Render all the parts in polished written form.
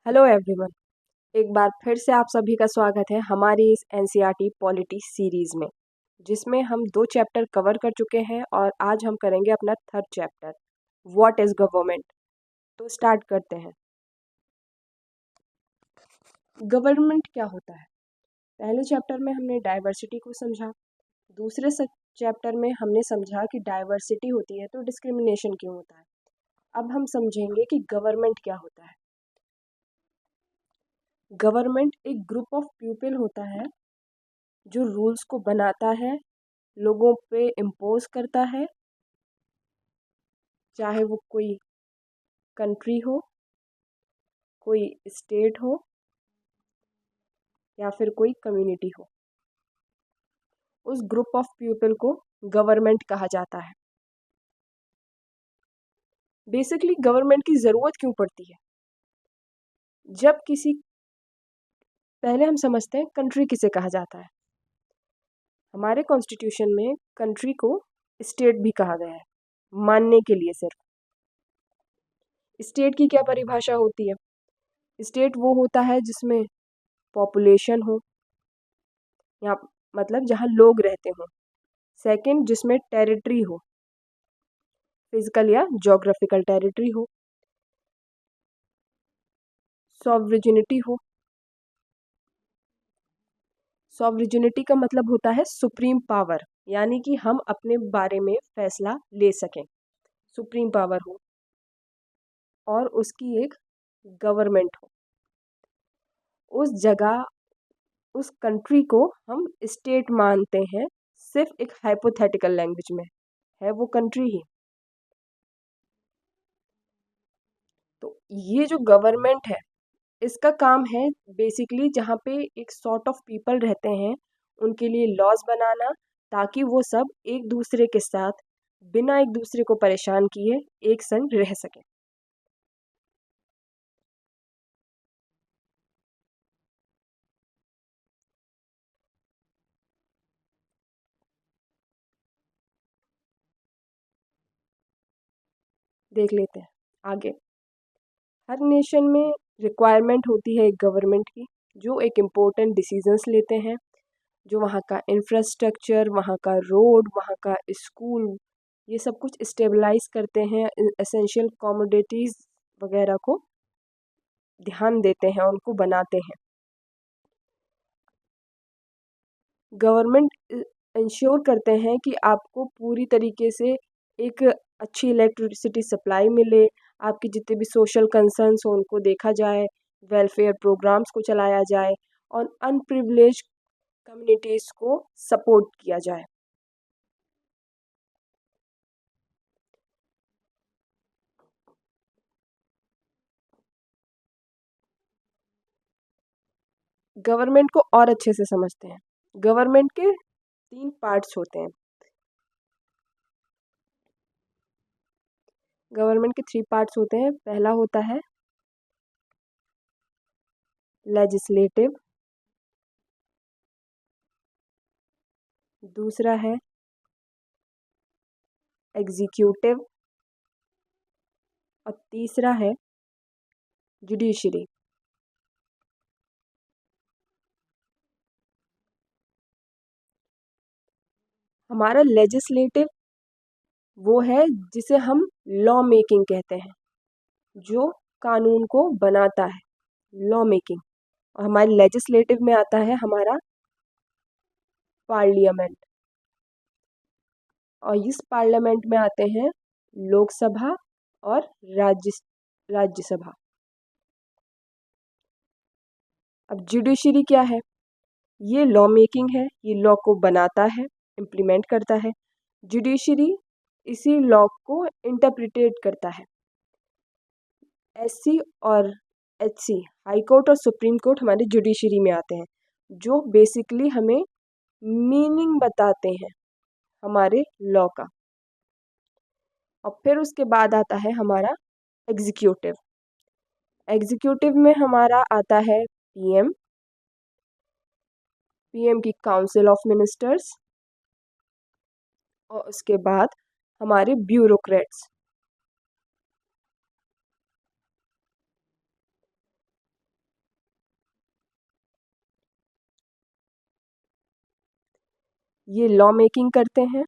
Hello everyone. एक बार फिर से आप सभी का स्वागत है हमारी इस एनसीईआरटी पॉलिटी सीरीज में, जिसमें हम 2 चैप्टर कवर कर चुके हैं और आज हम करेंगे अपना third chapter, what is government. तो स्टार्ट करते हैं। गवर्नमेंट क्या होता है? पहले चैप्टर में हमने डाइवर्सिटी को समझा। दूसरे चैप्टर में हमने समझा कि डाइवर्सिटी होती है तो डिस्क्रिमिनेशन क्यों होता है। अब हम समझेंगे कि गवर्नमेंट क्या होता है। गवर्नमेंट एक ग्रुप ऑफ पीपल होता है जो रूल्स को बनाता है, लोगों पे इम्पोज करता है, चाहे वो कोई कंट्री हो, कोई स्टेट हो या फिर कोई कम्युनिटी हो। उस ग्रुप ऑफ पीपल को गवर्नमेंट कहा जाता है। बेसिकली गवर्नमेंट की ज़रूरत क्यों पड़ती है? जब किसी पहले हम समझते हैं कंट्री किसे कहा जाता है। हमारे कॉन्स्टिट्यूशन में कंट्री को स्टेट भी कहा गया है, मानने के लिए सिर्फ। स्टेट की क्या परिभाषा होती है? स्टेट वो होता है जिसमें पॉपुलेशन हो, या मतलब जहाँ लोग रहते हों। सेकंड, जिसमें टेरिटरी हो, फिजिकल या जोग्राफिकल टेरिटरी हो। सॉवरेनिटी हो। सॉवरेनिटी का मतलब होता है सुप्रीम पावर, यानी कि हम अपने बारे में फैसला ले सकें, सुप्रीम पावर हो। और उसकी एक गवर्नमेंट हो। उस जगह उस कंट्री को हम स्टेट मानते हैं, सिर्फ एक हाइपोथेटिकल लैंग्वेज में है वो कंट्री ही। तो ये जो गवर्नमेंट है, इसका काम है बेसिकली जहाँ पे एक सॉर्ट ऑफ पीपल रहते हैं, उनके लिए लॉज बनाना, ताकि वो सब एक दूसरे के साथ बिना एक दूसरे को परेशान किए एक संग रह सकें। देख लेते हैं आगे। हर नेशन में रिक्वायरमेंट होती है एक गवर्नमेंट की, जो एक इम्पोर्टेंट डिसीजंस लेते हैं, जो वहाँ का इंफ्रास्ट्रक्चर, वहाँ का रोड, वहाँ का स्कूल, ये सब कुछ स्टेबलाइज करते हैं, एसेंशियल कमोडिटीज़ वगैरह को ध्यान देते हैं, उनको बनाते हैं। गवर्नमेंट इंश्योर करते हैं कि आपको पूरी तरीके से एक अच्छी इलेक्ट्रिसिटी सप्लाई मिले, आपके जितने भी सोशल कंसर्न्स हो उनको देखा जाए, वेलफेयर प्रोग्राम्स को चलाया जाए और अनप्रिविलेज्ड कम्युनिटीज़ को सपोर्ट किया जाए। गवर्नमेंट को और अच्छे से समझते हैं। गवर्नमेंट के 3 पार्ट्स होते हैं। गवर्नमेंट के 3 पार्ट्स होते हैं। पहला होता है लेजिस्लेटिव, दूसरा है एग्जीक्यूटिव और तीसरा है जुडिशरी। हमारा लेजिस्लेटिव वो है जिसे हम लॉ मेकिंग कहते हैं, जो कानून को बनाता है, लॉ मेकिंग। और हमारे लेजिस्लेटिव में आता है हमारा पार्लियामेंट, और इस पार्लियामेंट में आते हैं लोकसभा और राज्य राज्यसभा। अब जुडिशरी क्या है? ये लॉ मेकिंग है, ये लॉ को बनाता है, इम्प्लीमेंट करता है। जुडिशरी इसी लॉ को इंटरप्रिटेट करता है। एससी और एचसी, हाई कोर्ट और सुप्रीम कोर्ट हमारे जुडिशरी में आते हैं, जो बेसिकली हमें मीनिंग बताते हैं हमारे लॉ का। और फिर उसके बाद आता है हमारा एग्जीक्यूटिव। एग्जीक्यूटिव में हमारा आता है पीएम, पीएम की काउंसिल ऑफ मिनिस्टर्स, और उसके बाद हमारे ब्यूरोक्रेट्स। ये लॉ मेकिंग करते हैं,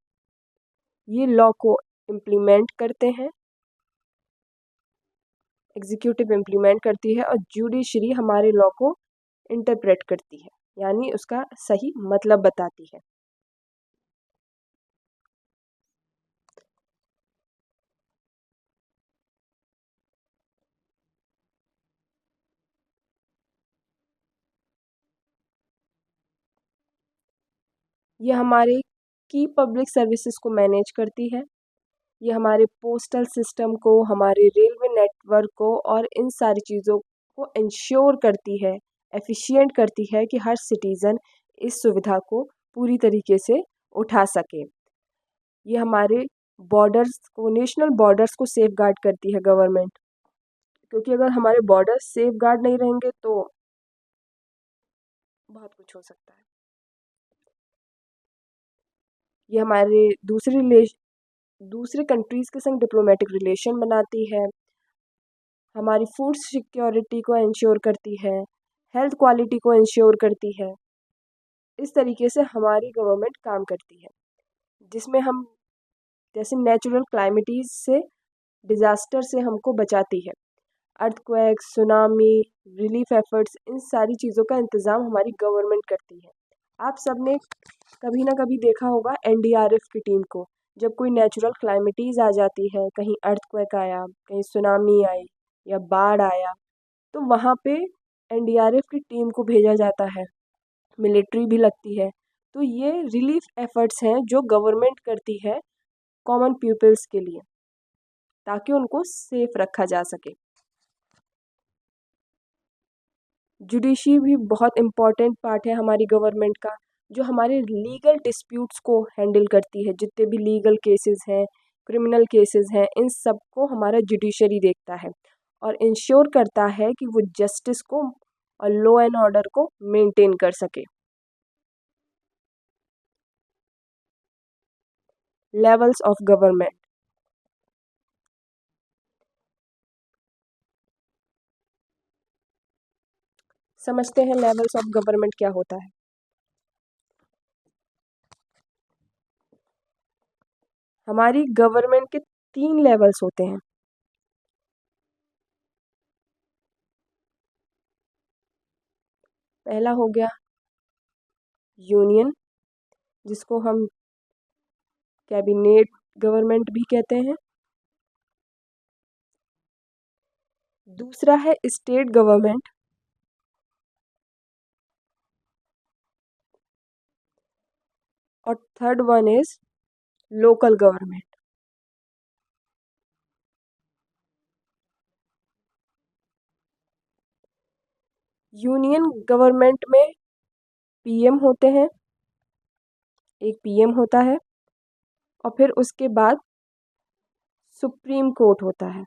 ये लॉ को इम्प्लीमेंट करते हैं, एग्जीक्यूटिव इम्प्लीमेंट करती है और जुडिशरी हमारे लॉ को इंटरप्रेट करती है, यानी उसका सही मतलब बताती है। ये हमारे की पब्लिक सर्विसेज को मैनेज करती है, ये हमारे पोस्टल सिस्टम को, हमारे रेलवे नेटवर्क को और इन सारी चीज़ों को इंश्योर करती है, एफिशिएंट करती है कि हर सिटीज़न इस सुविधा को पूरी तरीके से उठा सके। ये हमारे बॉर्डर्स को, नेशनल बॉर्डर्स को सेफ गार्ड करती है गवर्नमेंट, क्योंकि अगर हमारे बॉर्डर्स सेफ गार्ड नहीं रहेंगे तो बहुत कुछ हो सकता है। ये हमारे दूसरे कंट्रीज़ के संग डिप्लोमेटिक रिलेशन बनाती है, हमारी फूड सिक्योरिटी को इंश्योर करती है, हेल्थ क्वालिटी को इंश्योर करती है। इस तरीके से हमारी गवर्नमेंट काम करती है, जिसमें हम जैसे नेचुरल क्लाइमिटीज़ से, डिज़ास्टर से हमको बचाती है। अर्थक्वेक, सुनामी, रिलीफ एफर्ट्स, इन सारी चीज़ों का इंतज़ाम हमारी गवर्नमेंट करती है। आप सबने कभी ना कभी देखा होगा एनडीआरएफ की टीम को, जब कोई नेचुरल क्लाइमिटीज़ आ जाती है, कहीं अर्थक्वेक आया, कहीं सुनामी आई या बाढ़ आया, तो वहाँ पे एनडीआरएफ की टीम को भेजा जाता है, मिलिट्री भी लगती है। तो ये रिलीफ एफर्ट्स हैं जो गवर्नमेंट करती है कॉमन पीपल्स के लिए, ताकि उनको सेफ रखा जा सके। जुडिशरी भी बहुत इम्पॉर्टेंट पार्ट है हमारी गवर्नमेंट का, जो हमारे लीगल डिस्प्यूट्स को हैंडल करती है। जितने भी लीगल केसेस हैं, क्रिमिनल केसेस हैं, इन सब को हमारा जुडिशरी देखता है और इंश्योर करता है कि वो जस्टिस को और लॉ एंड ऑर्डर को मेंटेन कर सके। Levels of government. समझते हैं लेवल्स ऑफ गवर्नमेंट क्या होता है। हमारी गवर्नमेंट के 3 लेवल्स होते हैं। पहला हो गया यूनियन, जिसको हम कैबिनेट गवर्नमेंट भी कहते हैं। दूसरा है स्टेट गवर्नमेंट, और third one is local government. Union government में पीएम होते हैं, एक पीएम होता है, और फिर उसके बाद सुप्रीम कोर्ट होता है,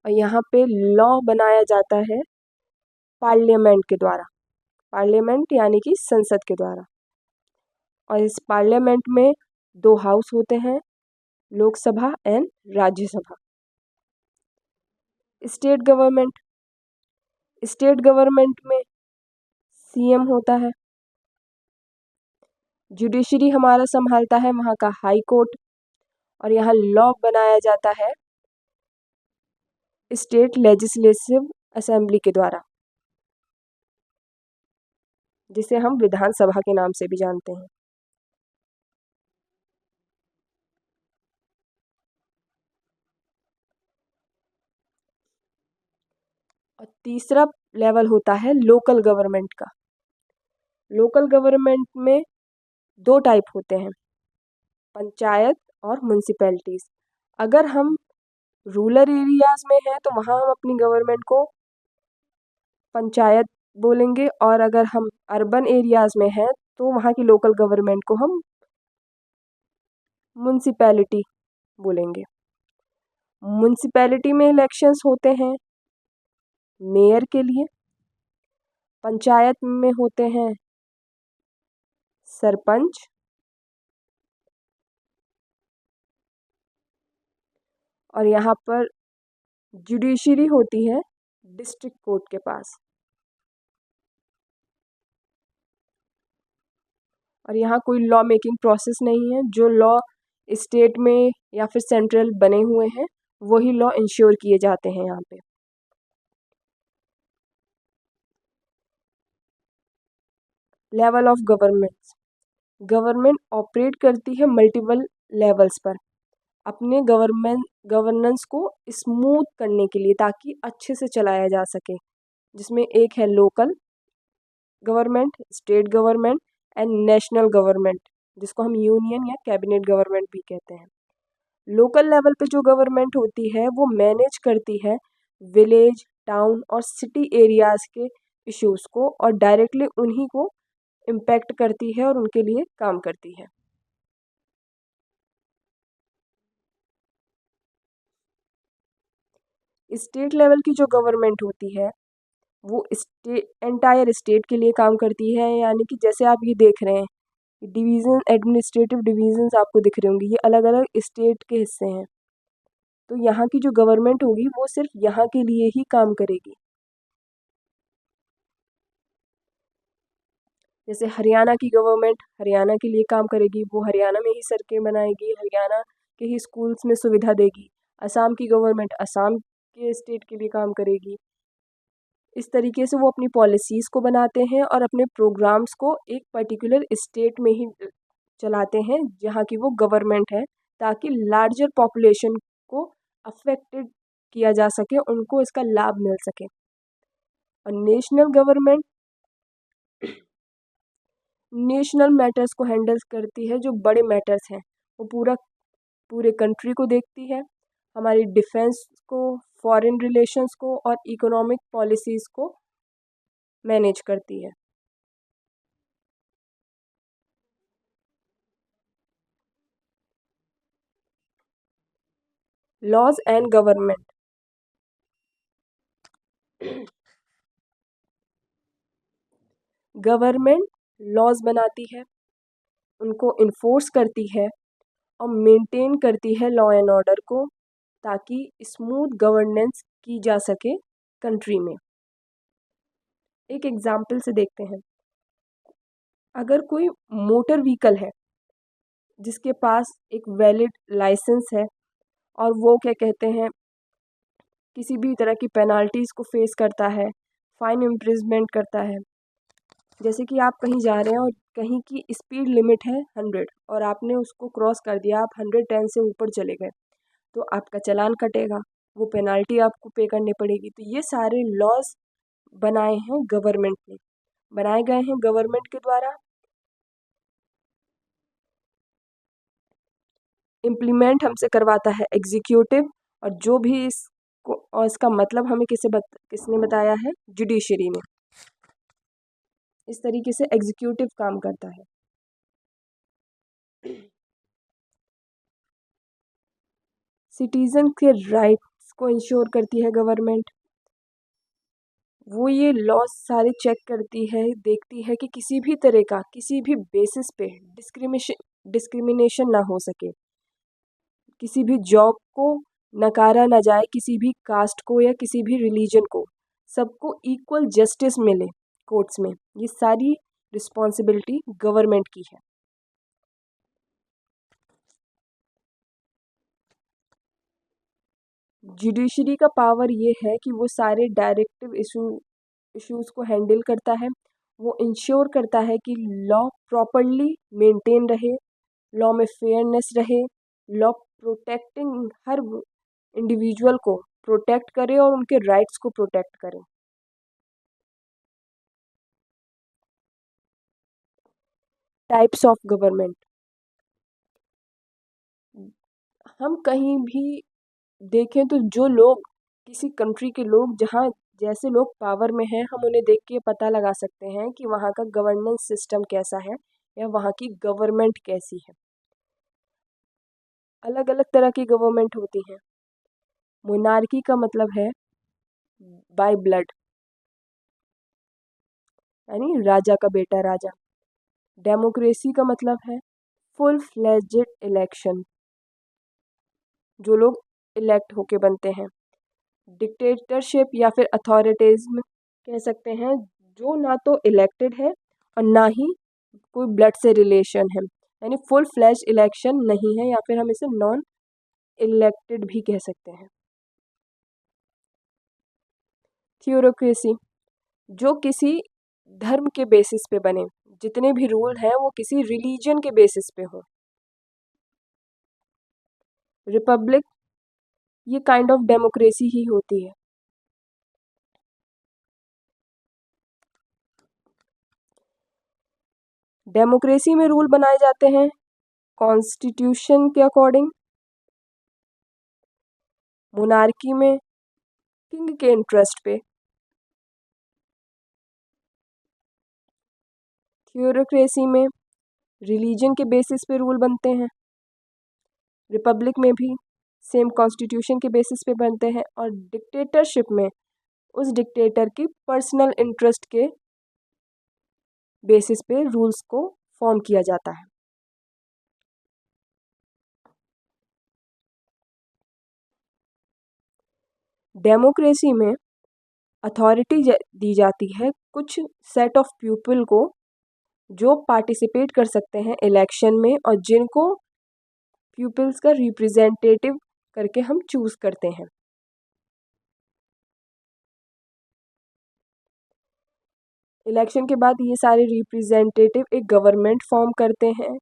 और यहाँ पे लॉ बनाया जाता है पार्लियामेंट के द्वारा। पार्लियामेंट यानी कि संसद के द्वारा। और इस पार्लियामेंट में 2 हाउस होते हैं, Lok Sabha and Rajya Sabha. State government, state government में सीएम होता है। जुडिशरी हमारा संभालता है वहाँ का हाई कोर्ट, और यहाँ लॉ बनाया जाता है स्टेट लेजिस्लेटिव असेंबली के द्वारा, जिसे हम विधानसभा के नाम से भी जानते हैं। और तीसरा लेवल होता है लोकल गवर्नमेंट का। लोकल गवर्नमेंट में 2 टाइप होते हैं, पंचायत और म्यूनसिपैलिटीज़। अगर हम रूरल एरियाज़ में हैं तो वहाँ हम अपनी गवर्नमेंट को पंचायत बोलेंगे, और अगर हम अर्बन एरियाज़ में हैं तो वहाँ की लोकल गवर्नमेंट को हम म्यूनसिपैलिटी बोलेंगे। म्यूनसिपैलिटी में इलेक्शंस होते हैं मेयर के लिए, पंचायत में होते हैं सरपंच, और यहाँ पर जुडिशरी होती है डिस्ट्रिक्ट कोर्ट के पास। और यहाँ कोई लॉ मेकिंग प्रोसेस नहीं है। जो लॉ स्टेट में या फिर सेंट्रल बने हुए हैं वही लॉ इंश्योर किए जाते हैं यहाँ पे। लेवल ऑफ गवर्नमेंट ऑपरेट करती है मल्टीपल लेवल्स पर अपने गवर्नेंस को स्मूथ करने के लिए, ताकि अच्छे से चलाया जा सके, जिसमें एक है local government, state government and national government, जिसको हम यूनियन या कैबिनेट गवर्नमेंट भी कहते हैं। लोकल लेवल पे जो गवर्नमेंट होती है वो मैनेज करती है विलेज, टाउन और सिटी एरियाज़ के इश्यूज़ को और डायरेक्टली उन्हीं को इम्पैक्ट करती है और उनके लिए काम करती है। स्टेट लेवल की जो गवर्नमेंट होती है वो एंटायर स्टेट के लिए काम करती है, यानी कि जैसे आप ये देख रहे हैं डिवीज़न, एडमिनिस्ट्रेटिव डिवीजन्स आपको दिख रहे होंगे, ये अलग अलग स्टेट के हिस्से हैं। तो यहाँ की जो गवर्नमेंट होगी वो सिर्फ यहाँ के लिए ही काम करेगी। जैसे हरियाणा की गवर्नमेंट हरियाणा के लिए काम करेगी, वो हरियाणा में ही सड़कें बनाएगी, हरियाणा के ही स्कूल्स में सुविधा देगी। असम की गवर्नमेंट असम के स्टेट के लिए काम करेगी। इस तरीके से वो अपनी पॉलिसीज़ को बनाते हैं और अपने प्रोग्राम्स को एक पर्टिकुलर स्टेट में ही चलाते हैं जहाँ की वो गवर्नमेंट है, ताकि लार्जर पॉपुलेशन को अफेक्टेड किया जा सके, उनको इसका लाभ मिल सके। और नेशनल मैटर्स को हैंडल करती है, जो बड़े मैटर्स हैं वो पूरे कंट्री को देखती है, हमारी डिफेंस को, फॉरेन रिलेशंस को और इकोनॉमिक पॉलिसीज़ को मैनेज करती है। Laws and government government laws बनाती है, उनको इन्फोर्स करती है और मेंटेन करती है लॉ एंड ऑर्डर को, ताकि स्मूथ गवर्नेंस की जा सके कंट्री में। एक एग्जाम्पल से देखते हैं, अगर कोई मोटर व्हीकल है जिसके पास एक वैलिड लाइसेंस है और वो क्या कहते हैं किसी भी तरह की पेनाल्टीज़ को फेस करता है, फाइन इम्प्रिजमेंट करता है। जैसे कि आप कहीं जा रहे हैं और कहीं की स्पीड लिमिट है 100 और आपने उसको क्रॉस कर दिया, आप 110 से ऊपर चले गए, तो आपका चालान कटेगा, वो पेनाल्टी आपको पे करनी पड़ेगी। तो ये सारे लॉज बनाए हैं गवर्नमेंट ने, बनाए गए हैं गवर्नमेंट के द्वारा, इम्प्लीमेंट हमसे करवाता है एग्जीक्यूटिव, और जो भी इसको और इसका मतलब हमें किसने बताया है, जुडिशरी ने। इस तरीके से एग्जीक्यूटिव काम करता है। सिटीजन के राइट्स को इंश्योर करती है गवर्नमेंट, वो ये लॉज सारे चेक करती है, देखती है कि किसी भी तरह का किसी भी बेसिस पे डिस्क्रिमिनेशन ना हो सके, किसी भी जॉब को नकारा ना जाए, किसी भी कास्ट को या किसी भी रिलीजन को, सबको इक्वल जस्टिस मिले कोर्ट्स में। ये सारी रिस्पॉन्सिबिलिटी गवर्नमेंट की है। जुडिशरी का पावर ये है कि वो सारे डायरेक्टिव इश्यूज़ को हैंडल करता है, वो इंश्योर करता है कि लॉ प्रॉपरली मेंटेन रहे, लॉ में फेयरनेस रहे, लॉ प्रोटेक्टिंग हर इंडिविजुअल को प्रोटेक्ट करे और उनके राइट्स को प्रोटेक्ट करे। टाइप्स ऑफ गवर्नमेंट, हम कहीं भी देखें तो जो लोग किसी कंट्री के लोग जहाँ जैसे लोग पावर में हैं, हम उन्हें देख के पता लगा सकते हैं कि वहाँ का गवर्नेंस सिस्टम कैसा है या वहाँ की गवर्नमेंट कैसी है। अलग अलग तरह की गवर्नमेंट होती हैं। मोनार्की का मतलब है बाय ब्लड, यानी राजा का बेटा राजा। डेमोक्रेसी का मतलब है फुल फ्लेज्ड इलेक्शन, जो लोग इलेक्ट होके बनते हैं। डिक्टेटरशिप या फिर अथॉरिटेरिज्म कह सकते हैं, जो ना तो इलेक्टेड है और ना ही कोई ब्लड से रिलेशन है, यानी फुल फ्लैश इलेक्शन नहीं है, या फिर हम इसे नॉन इलेक्टेड भी कह सकते हैं। थ्योरोक्रेसी, जो किसी धर्म के बेसिस पे बने, जितने भी रूल हैं वो किसी रिलीजन के बेसिस पे हो। रिपब्लिक, ये काइंड ऑफ डेमोक्रेसी ही होती है। डेमोक्रेसी में रूल बनाए जाते हैं कॉन्स्टिट्यूशन के अकॉर्डिंग। मोनार्की में किंग के इंटरेस्ट पे। थ्योरोक्रेसी में रिलीजन के बेसिस पे रूल बनते हैं। रिपब्लिक में भी सेम कॉन्स्टिट्यूशन के बेसिस पे बनते हैं। और डिक्टेटरशिप में उस डिक्टेटर की पर्सनल इंटरेस्ट के बेसिस पे रूल्स को फॉर्म किया जाता है। डेमोक्रेसी में अथॉरिटी दी जाती है कुछ सेट ऑफ पीपल को, जो पार्टिसिपेट कर सकते हैं इलेक्शन में और जिनको पीपल्स का रिप्रेजेंटेटिव करके हम चूज करते हैं। इलेक्शन के बाद ये सारे रिप्रेजेंटेटिव एक गवर्नमेंट फॉर्म करते हैं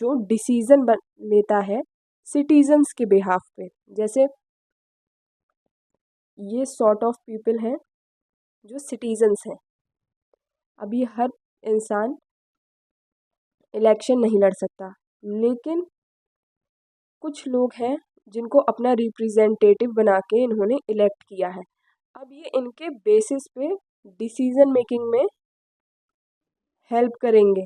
जो डिसीजन लेता है सिटीजन्स के बिहाफ पे। जैसे ये सॉर्ट ऑफ पीपल हैं जो सिटीजन्स हैं। अभी हर इंसान इलेक्शन नहीं लड़ सकता, लेकिन कुछ लोग हैं जिनको अपना रिप्रेजेंटेटिव बना के इन्होंने इलेक्ट किया है। अब ये इनके बेसिस पे डिसीजन मेकिंग में हेल्प करेंगे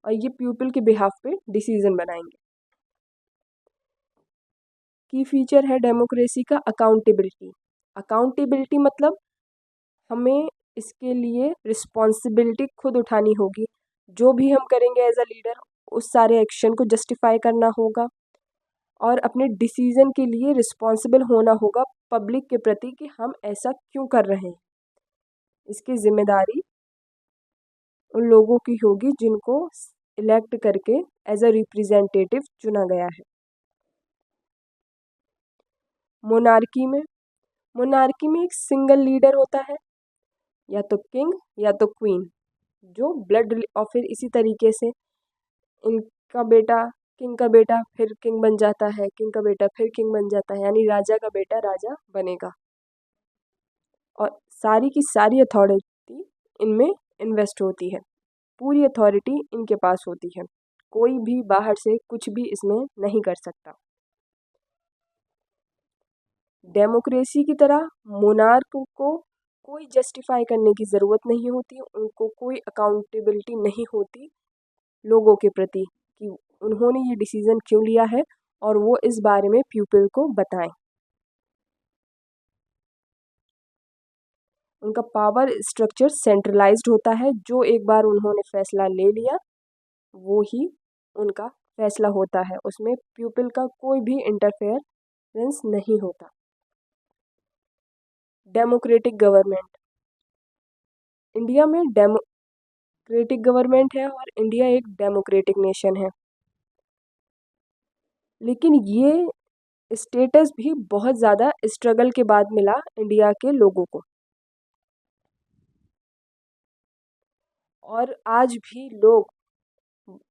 और ये पीपल के बिहाफ पे डिसीजन बनाएंगे। की फीचर है डेमोक्रेसी का अकाउंटेबिलिटी। अकाउंटेबिलिटी मतलब हमें इसके लिए रिस्पॉन्सिबिलिटी खुद उठानी होगी। जो भी हम करेंगे एज अ लीडर, उस सारे एक्शन को जस्टिफाई करना होगा और अपने डिसीजन के लिए रिस्पॉन्सिबल होना होगा पब्लिक के प्रति कि हम ऐसा क्यों कर रहे हैं। इसकी जिम्मेदारी उन लोगों की होगी जिनको इलेक्ट करके एज अ रिप्रेजेंटेटिव चुना गया है। मोनार्की में एक सिंगल लीडर होता है, या तो किंग या तो क्वीन, जो ब्लड और फिर इसी तरीके से इनका बेटा किंग का बेटा फिर किंग बन जाता है, किंग का बेटा फिर किंग बन जाता है, यानी राजा का बेटा राजा बनेगा। और सारी की सारी अथॉरिटी इनमें इन्वेस्ट होती है। पूरी अथॉरिटी इनके पास होती है। कोई भी बाहर से कुछ भी इसमें नहीं कर सकता। डेमोक्रेसी की तरह मोनार्क को कोई जस्टिफाई करने की ज़रूरत नहीं होती, उनको कोई अकाउंटेबिलिटी नहीं होती लोगों के प्रति कि उन्होंने ये डिसीज़न क्यों लिया है और वो इस बारे में पीपल को बताएं। उनका पावर स्ट्रक्चर सेंट्रलाइज्ड होता है। जो एक बार उन्होंने फैसला ले लिया वो ही उनका फैसला होता है, उसमें पीपल का कोई भी इंटरफेरेंस नहीं होता। डेमोक्रेटिक गवर्नमेंट, इंडिया में डेमोक्रेटिक गवर्नमेंट है और इंडिया एक डेमोक्रेटिक नेशन है। लेकिन ये स्टेटस भी बहुत ज़्यादा स्ट्रगल के बाद मिला इंडिया के लोगों को। और आज भी लोग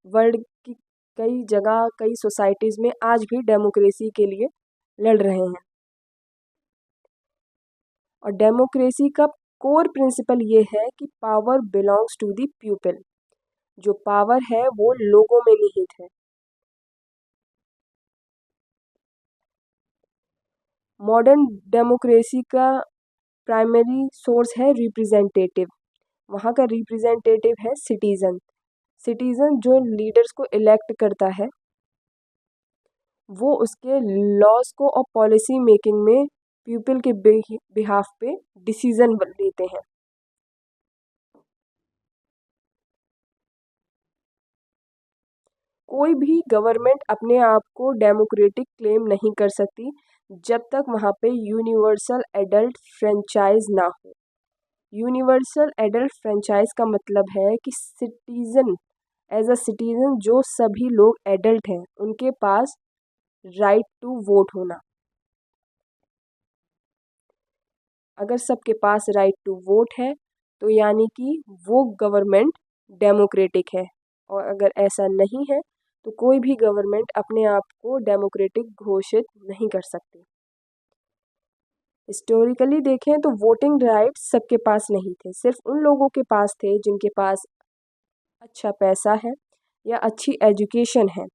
वर्ल्ड की कई जगह कई सोसाइटीज़ में आज भी डेमोक्रेसी के लिए लड़ रहे हैं। और डेमोक्रेसी का कोर प्रिंसिपल ये है कि power belongs to the people. जो पावर है वो लोगों में निहित है। मॉडर्न डेमोक्रेसी का प्राइमरी सोर्स है रिप्रेजेंटेटिव। वहाँ का रिप्रेजेंटेटिव है सिटीज़न। सिटीज़न जो लीडर्स को इलेक्ट करता है वो उसके लॉज को और पॉलिसी मेकिंग में पीपल के बिहाफ पे डिसीजन लेते हैं। कोई भी गवर्नमेंट अपने आप को डेमोक्रेटिक क्लेम नहीं कर सकती जब तक वहाँ पे यूनिवर्सल एडल्ट फ्रेंचाइज ना हो। यूनिवर्सल एडल्ट फ्रेंचाइज का मतलब है कि सिटीजन, एज अ सिटीजन जो सभी लोग एडल्ट हैं उनके पास राइट टू वोट होना। अगर सबके पास राइट टू वोट है तो यानी कि वो गवर्नमेंट डेमोक्रेटिक है, और अगर ऐसा नहीं है तो कोई भी गवर्नमेंट अपने आप को डेमोक्रेटिक घोषित नहीं कर सकती। हिस्टोरिकली देखें तो वोटिंग राइट्स सबके पास नहीं थे, सिर्फ उन लोगों के पास थे जिनके पास अच्छा पैसा है या अच्छी एजुकेशन है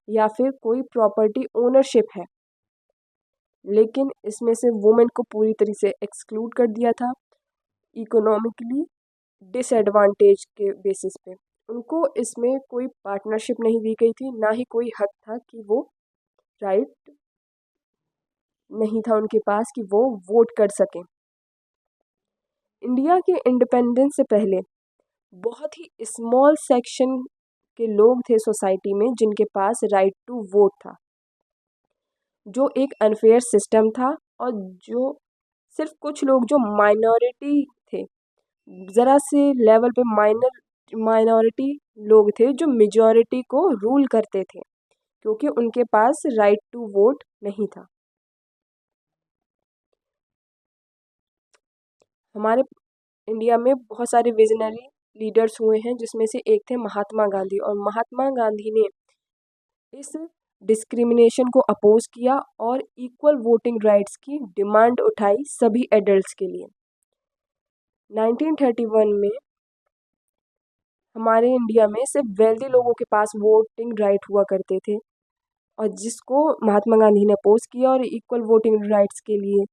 या फिर कोई प्रॉपर्टी ओनरशिप है। लेकिन इसमें से वुमेन को पूरी तरह से एक्सक्लूड कर दिया था, इकोनॉमिकली डिसएडवांटेज के बेसिस पे। उनको इसमें कोई पार्टनरशिप नहीं दी गई थी, ना ही कोई हक था कि वो राइट नहीं था उनके पास कि वो वोट कर सकें। इंडिया के इंडिपेंडेंस से पहले बहुत ही स्मॉल सेक्शन के लोग थे सोसाइटी में जिनके पास राइट टू वोट था, जो एक अनफेयर सिस्टम था, और जो सिर्फ कुछ लोग जो माइनॉरिटी थे, ज़रा से लेवल पे माइनॉरिटी लोग थे जो मेजॉरिटी को रूल करते थे, क्योंकि उनके पास राइट टू वोट नहीं था। हमारे इंडिया में बहुत सारे विजनरी लीडर्स हुए हैं, जिसमें से एक थे महात्मा गांधी, और महात्मा गांधी ने इस डिस्क्रिमिनेशन को अपोज किया और इक्वल वोटिंग राइट्स की डिमांड उठाई सभी एडल्ट्स के लिए। 1931 में हमारे इंडिया में सिर्फ वेल्दी लोगों के पास वोटिंग राइट हुआ करते थे, और जिसको महात्मा गांधी ने अपोज किया और इक्वल वोटिंग राइट्स के लिए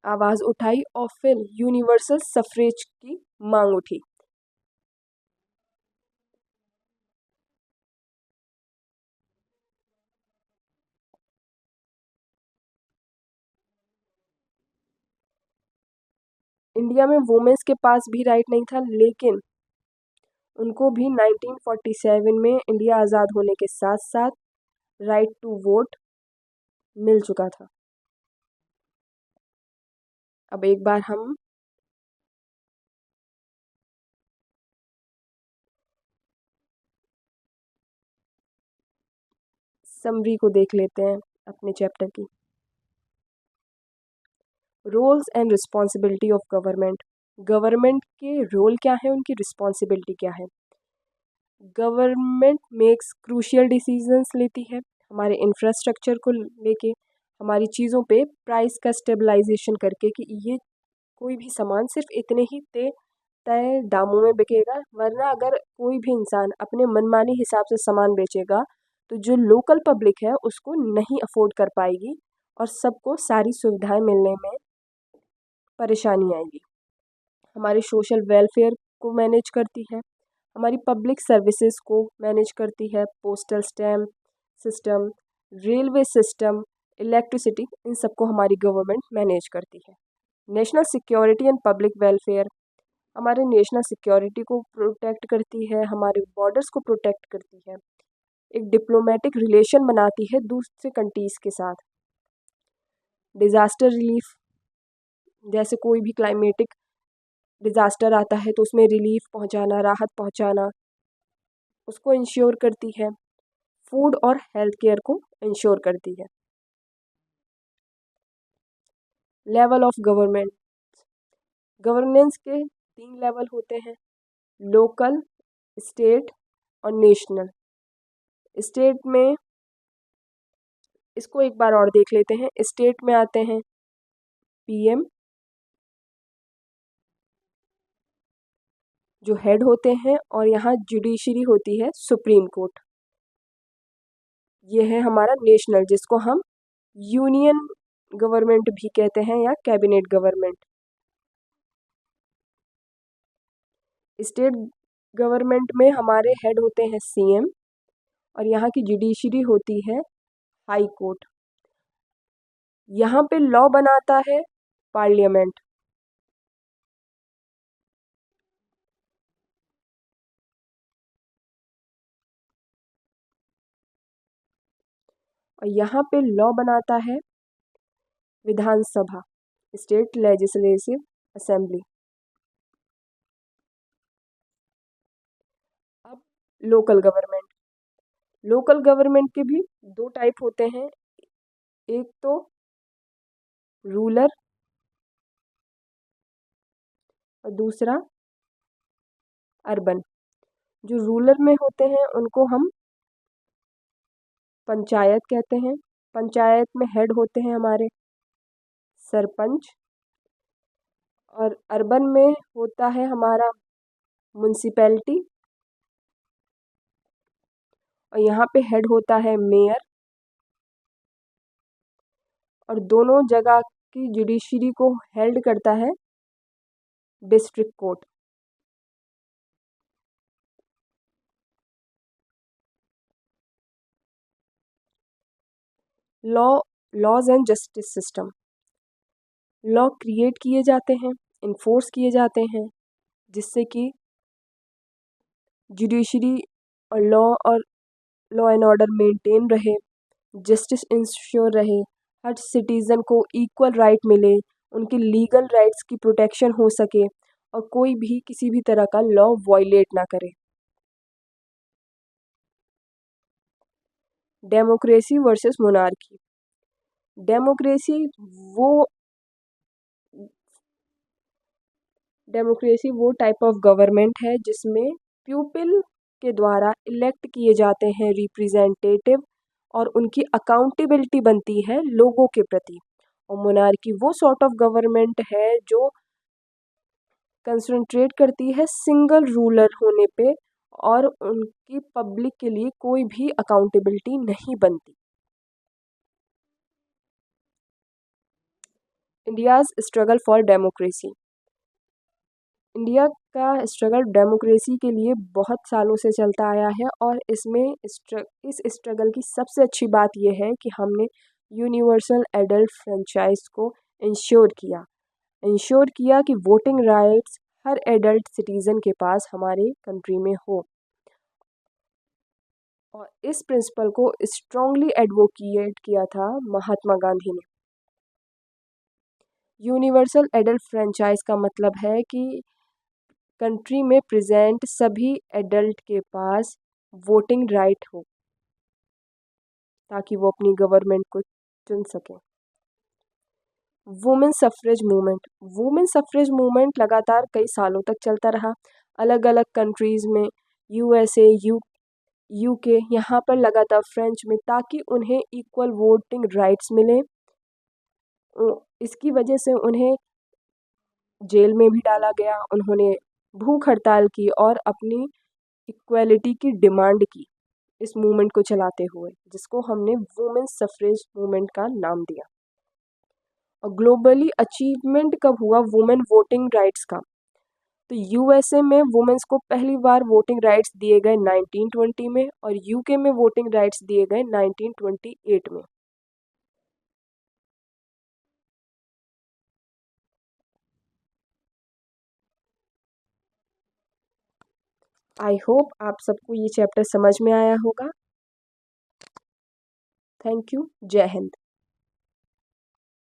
आवाज़ उठाई, और फिर यूनिवर्सल सफरेज की मांग उठी। इंडिया में वुमेन्स के पास भी राइट नहीं था, लेकिन उनको भी 1947 में इंडिया आज़ाद होने के साथ साथ राइट टू वोट मिल चुका था। अब एक बार हम समरी को देख लेते हैं अपने चैप्टर की। Roles and responsibility of government. Government के रोल क्या है, उनकी रिस्पॉन्सिबिलिटी क्या है। गवर्नमेंट मेक्स क्रूशियल डिसीजंस लेती है हमारे इंफ्रास्ट्रक्चर को लेके, हमारी चीज़ों पे प्राइस का स्टेबलाइजेशन करके कि ये कोई भी सामान सिर्फ इतने ही तय दामों में बिकेगा, वरना अगर कोई भी इंसान अपने मनमानी हिसाब से सामान बेचेगा तो जो लोकल पब्लिक है उसको नहीं अफोर्ड कर पाएगी और सबको सारी सुविधाएं मिलने में परेशानी आएगी। हमारे सोशल वेलफेयर को मैनेज करती है, हमारी पब्लिक सर्विसेज को मैनेज करती है, postal stamp system, railway system, electricity, इन सबको हमारी गवर्नमेंट मैनेज करती है। National security and public welfare हमारे नेशनल सिक्योरिटी को प्रोटेक्ट करती है, हमारे बॉर्डर्स को प्रोटेक्ट करती है, एक डिप्लोमेटिक रिलेशन बनाती है दूसरे कंट्रीज़ के साथ। डिज़ास्टर रिलीफ, जैसे कोई भी क्लाइमेटिक डिज़ास्टर आता है तो उसमें रिलीफ पहुंचाना, राहत पहुंचाना, उसको इंश्योर करती है। फूड और हेल्थ केयर को इंश्योर करती है। लेवल ऑफ गवर्नमेंट, गवर्नेंस के 3 लेवल होते हैं, लोकल, स्टेट और नेशनल। स्टेट में इसको एक बार और देख लेते हैं। स्टेट में आते हैं पीएम, जो हेड होते हैं, और यहाँ जुडिशरी होती है सुप्रीम कोर्ट। ये है हमारा नेशनल, जिसको हम यूनियन गवर्नमेंट भी कहते हैं या कैबिनेट गवर्नमेंट। स्टेट गवर्नमेंट में हमारे हेड होते हैं सीएम, और यहाँ की जुडिशरी होती है हाई कोर्ट। यहाँ पे लॉ बनाता है पार्लियामेंट। और यहाँ पे लॉ बनाता है विधानसभा, स्टेट लेजिस्लेटिव असेंबली। अब लोकल गवर्नमेंट। लोकल गवर्नमेंट के भी दो टाइप होते हैं, एक तो रूलर और दूसरा अर्बन। जो रूलर में होते हैं उनको हम पंचायत कहते हैं। पंचायत में हेड होते हैं हमारे सरपंच, और अर्बन में होता है हमारा म्युनिसिपैलिटी, और यहाँ पे हेड होता है मेयर, और दोनों जगह की जुडिशरी को हेल्ड करता है district court. Laws and justice system. Law create किए जाते हैं, इन्फोर्स किए जाते हैं, जिससे कि जुडिशरी और लॉ एंड ऑर्डर मेंटेन रहे, जस्टिस इंश्योर रहे, हर सिटीज़न को इक्वल राइट मिले, उनकी लीगल राइट्स की प्रोटेक्शन हो सके, और कोई भी किसी भी तरह का लॉ वायलेट ना करे। Democracy versus monarchy. डेमोक्रेसी वो डेमोक्रेसी वो टाइप ऑफ गवर्नमेंट है जिसमें पीपल के द्वारा इलेक्ट किए जाते हैं रिप्रेजेंटेटिव, और उनकी अकाउंटेबिलिटी बनती है लोगों के प्रति। और मोनार्की वो सॉर्ट ऑफ गवर्नमेंट है जो कंसंट्रेट करती है सिंगल रूलर होने पे, और उनकी पब्लिक के लिए कोई भी अकाउंटेबिलिटी नहीं बनती। India's struggle for democracy. India का स्ट्रगल डेमोक्रेसी के लिए बहुत सालों से चलता आया है, और इसमें इस स्ट्रगल की सबसे अच्छी बात यह है कि हमने यूनिवर्सल एडल्ट फ्रेंचाइज को इंश्योर किया कि वोटिंग राइट्स हर एडल्ट सिटीज़न के पास हमारे कंट्री में हो। और इस प्रिंसिपल को स्ट्रांगली एडवोकेट किया था महात्मा गांधी ने। यूनिवर्सल एडल्ट फ्रेंचाइज का मतलब है कि कंट्री में प्रेजेंट सभी एडल्ट के पास वोटिंग राइट हो, ताकि वो अपनी गवर्नमेंट को चुन सकें। Women suffrage movement. Women suffrage movement लगातार कई सालों तक चलता रहा, अलग अलग कंट्रीज़ में, यूएसए, यूके, यहाँ पर लगातार फ्रेंच में, ताकि उन्हें इक्वल वोटिंग राइट्स मिले। इसकी वजह से उन्हें जेल में भी डाला गया, उन्होंने भूख हड़ताल की और अपनी इक्वालिटी की डिमांड की इस मूवमेंट को चलाते हुए, जिसको हमने वुमेन सफरेज मूवमेंट का नाम दिया। और ग्लोबली अचीवमेंट कब हुआ वुमेन वोटिंग राइट्स का? तो यूएसए में वुमेन्स को पहली बार वोटिंग राइट्स दिए गए 1920 में, और यूके में वोटिंग राइट्स दिए गए 1928 में। आई होप आप सबको ये चैप्टर समझ में आया होगा। Thank you. जय हिंद।